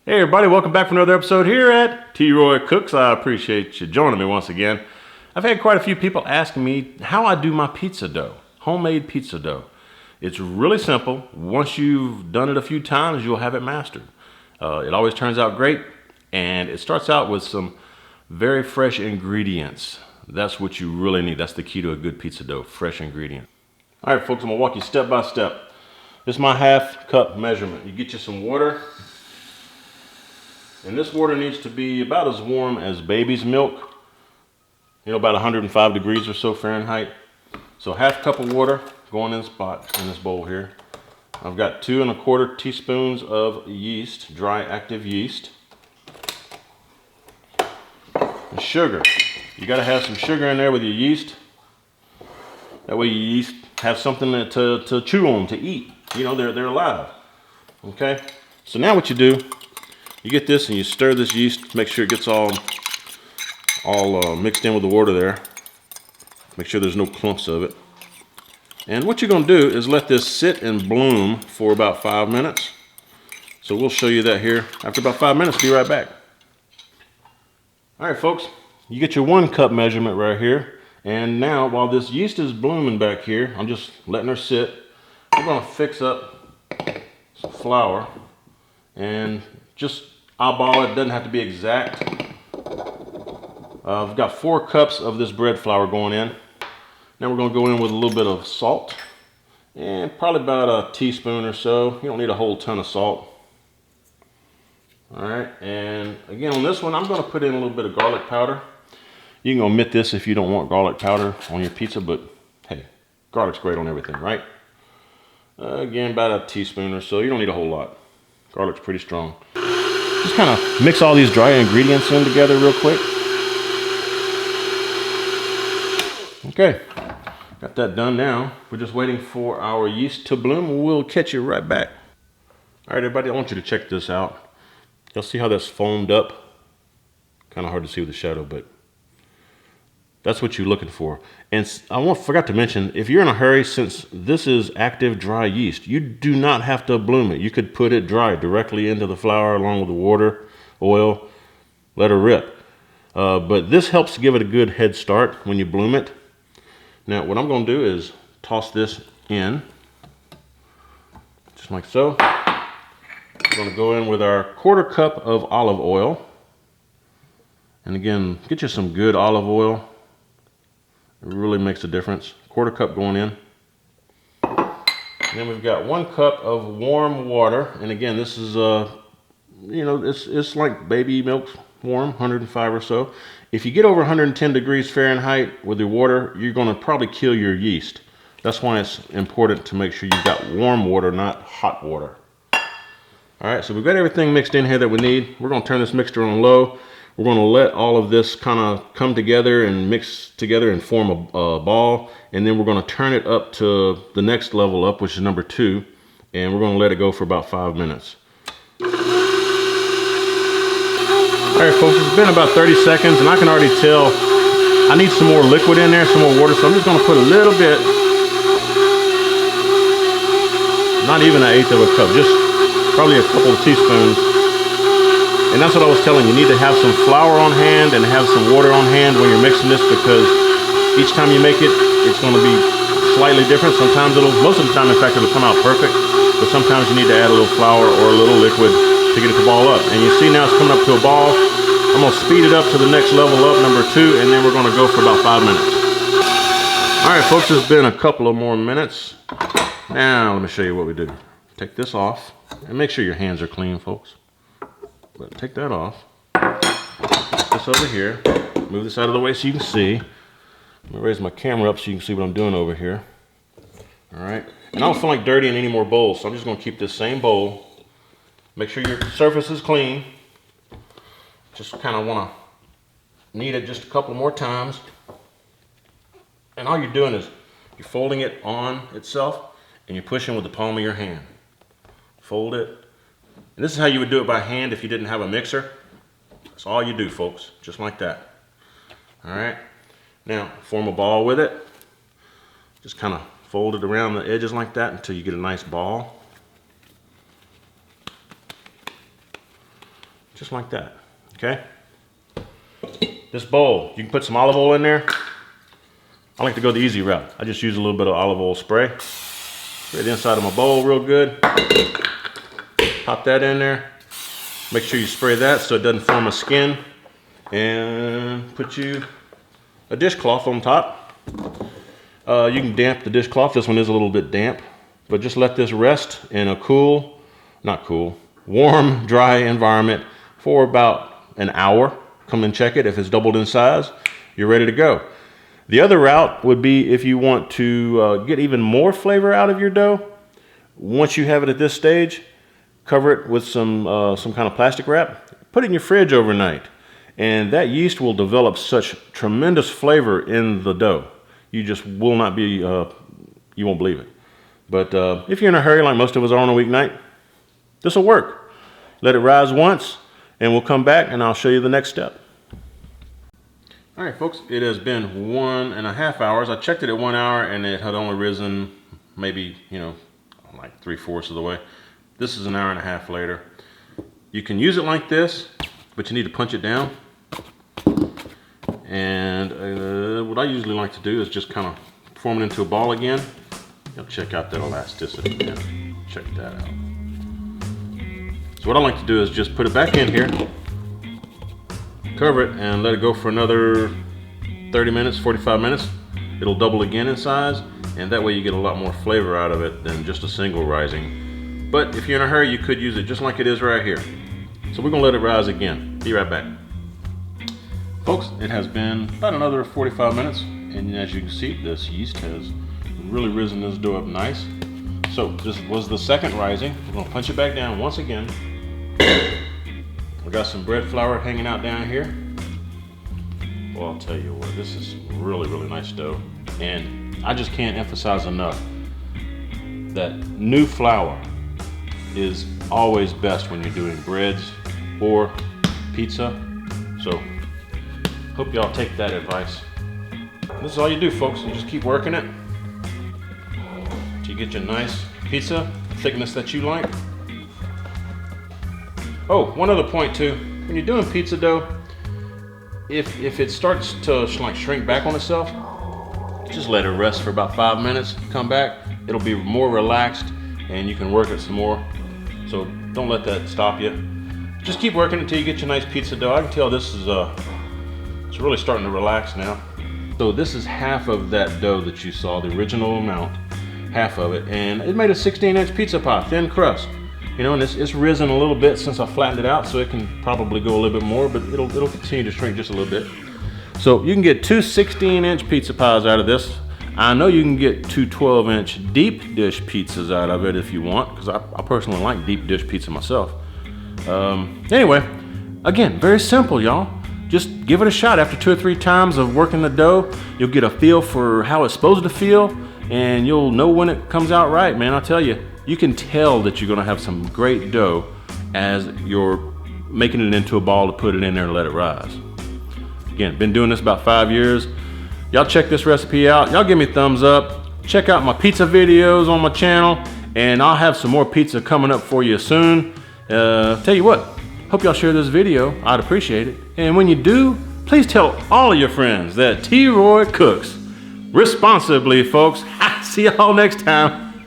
Hey everybody, welcome back for another episode here at T-Roy Cooks. I appreciate you joining me once again. I've had quite a few people asking me how I do my pizza dough, homemade pizza dough. It's really simple. Once you've done it a few times, you'll have it mastered. It always turns out great, and it starts out with some very fresh ingredients. That's what you really need. That's the key to a good pizza dough, fresh ingredients. All right, folks, I'm gonna walk you step by step. This is my half cup measurement. You get you some water. And this water needs to be about as warm as baby's milk. You know, about 105 degrees or so Fahrenheit. So half cup of water going in spot in this bowl here. I've got 2 1/4 teaspoons of yeast, dry active yeast. And sugar. You gotta have some sugar in there with your yeast. That way your yeast have something to chew on, to eat. You know, they're alive. Okay? So now what you do, you get this and you stir this yeast, make sure it gets all mixed in with the water there. Make sure there's no clumps of it. And what you're gonna do is let this sit and bloom for about 5 minutes. So we'll show you that here. After about 5 minutes, be right back. All right, folks, you get your 1 cup measurement right here. And now, while this yeast is blooming back here, I'm just letting her sit. We're gonna fix up some flour and just eyeball it. Doesn't have to be exact. I've got 4 cups of this bread flour going in. Now we're going to go in with a little bit of salt and probably about a teaspoon or so. You don't need a whole ton of salt. All right, and again on this one, I'm going to put in a little bit of garlic powder. You can omit this if you don't want garlic powder on your pizza, but hey, garlic's great on everything, right? Again, about a teaspoon or so. You don't need a whole lot. Garlic's pretty strong. Just kind of mix all these dry ingredients in together real quick. Okay, got that done now. We're just waiting for our yeast to bloom. We'll catch you right back. All right, everybody, I want you to check this out. You'll see how that's foamed up. Kind of hard to see with the shadow, but that's what you're looking for. And I forgot to mention, if you're in a hurry, since this is active dry yeast, you do not have to bloom it. You could put it dry directly into the flour along with the water, oil, let her rip. But this helps give it a good head start when you bloom it. Now, what I'm going to do is toss this in, just like so. We're going to go in with our 1/4 cup of olive oil. And again, get you some good olive oil. It really makes a difference. 1/4 cup going in. And then we've got 1 cup of warm water. And again, this is, you know, it's like baby milk warm, 105 or so. If you get over 110 degrees Fahrenheit with your water, you're going to probably kill your yeast. That's why it's important to make sure you've got warm water, not hot water. All right, so we've got everything mixed in here that we need. We're going to turn this mixture on low. We're going to let all of this kind of come together and mix together and form a ball. And then we're going to turn it up to the next level up, which is number 2. And we're going to let it go for about 5 minutes. All right, folks, it's been about 30 seconds, and I can already tell I need some more liquid in there, some more water. So I'm just going to put a little bit, not even 1/8 of a cup, just probably a couple of teaspoons. And that's what I was telling you. You need to have some flour on hand and have some water on hand when you're mixing this, because each time you make it, it's going to be slightly different. Sometimes most of the time, in fact, it'll come out perfect. But sometimes you need to add a little flour or a little liquid to get it to ball up. And you see now it's coming up to a ball. I'm going to speed it up to the next level up, number 2, and then we're going to go for about 5 minutes. All right, folks, it's been a couple of more minutes. Now, let me show you what we do. Take this off, and make sure your hands are clean, folks. But take that off. Put this over here. Move this out of the way so you can see. I'm gonna raise my camera up so you can see what I'm doing over here. All right. And I don't feel like dirtying any more bowls, so I'm just gonna keep this same bowl. Make sure your surface is clean. Just kind of wanna knead it just a couple more times. And all you're doing is you're folding it on itself and you're pushing with the palm of your hand. Fold it. And this is how you would do it by hand if you didn't have a mixer. That's all you do, folks, just like that. All right, now form a ball with it. Just kind of fold it around the edges like that until you get a nice ball. just like that, okay? This bowl, you can put some olive oil in there. I like to go the easy route. I just use a little bit of olive oil spray. Spray the inside of my bowl real good. Pop that in there. Make sure you spray that so it doesn't form a skin. And put you a dishcloth on top. You can damp the dishcloth. This one is a little bit damp. But just let this rest in a warm, dry environment for about an hour. Come and check it. If it's doubled in size, you're ready to go. The other route would be if you want to get even more flavor out of your dough. Once you have it at this stage, cover it with some kind of plastic wrap. Put it in your fridge overnight. And that yeast will develop such tremendous flavor in the dough. You just will not be, you won't believe it. But if you're in a hurry, like most of us are on a weeknight, this will work. Let it rise once, and we'll come back and I'll show you the next step. All right, folks, it has been 1.5 hours. I checked it at 1 hour and it had only risen maybe, like 3/4 of the way. This is an 1.5 hours later. You can use it like this, but you need to punch it down. And what I usually like to do is just kind of form it into a ball again. You'll check out that elasticity. Check that out. So what I like to do is just put it back in here, cover it, and let it go for another 30 minutes, 45 minutes. It'll double again in size, and that way you get a lot more flavor out of it than just a single rising. But if you're in a hurry, you could use it just like it is right here. So we're gonna let it rise again. Be right back. Folks, it has been about another 45 minutes, and as you can see, this yeast has really risen this dough up nice. So this was the second rising. We're gonna punch it back down once again. We got some bread flour hanging out down here. Well, I'll tell you what, this is really, really nice dough. And I just can't emphasize enough that new flour is always best when you're doing breads or pizza. So hope y'all take that advice. This is all you do, folks. You just keep working it till you get your nice pizza thickness that you like. Oh, one other point too. When you're doing pizza dough, if it starts to like shrink back on itself, just let it rest for about 5 minutes. Come back, it'll be more relaxed, and you can work it some more. So don't let that stop you. Just keep working until you get your nice pizza dough. I can tell this is it's really starting to relax now. So this is half of that dough that you saw, the original amount, half of it, and it made a 16-inch pizza pie, thin crust. And it's risen a little bit since I flattened it out, so it can probably go a little bit more, but it'll continue to shrink just a little bit. So you can get 2 16-inch pizza pies out of this. I know you can get 2 12-inch deep dish pizzas out of it if you want, because I personally like deep dish pizza myself. Anyway, again, very simple, y'all. Just give it a shot. After 2 or 3 times of working the dough, you'll get a feel for how it's supposed to feel, and you'll know when it comes out right, man. I'll tell you, you can tell that you're gonna have some great dough as you're making it into a ball to put it in there and let it rise. Again, been doing this about 5 years. Y'all check this recipe out. Y'all give me a thumbs up. Check out my pizza videos on my channel, and I'll have some more pizza coming up for you soon. Tell you what, hope y'all share this video. I'd appreciate it. And when you do, please tell all of your friends that T-Roy cooks responsibly, folks. See y'all next time.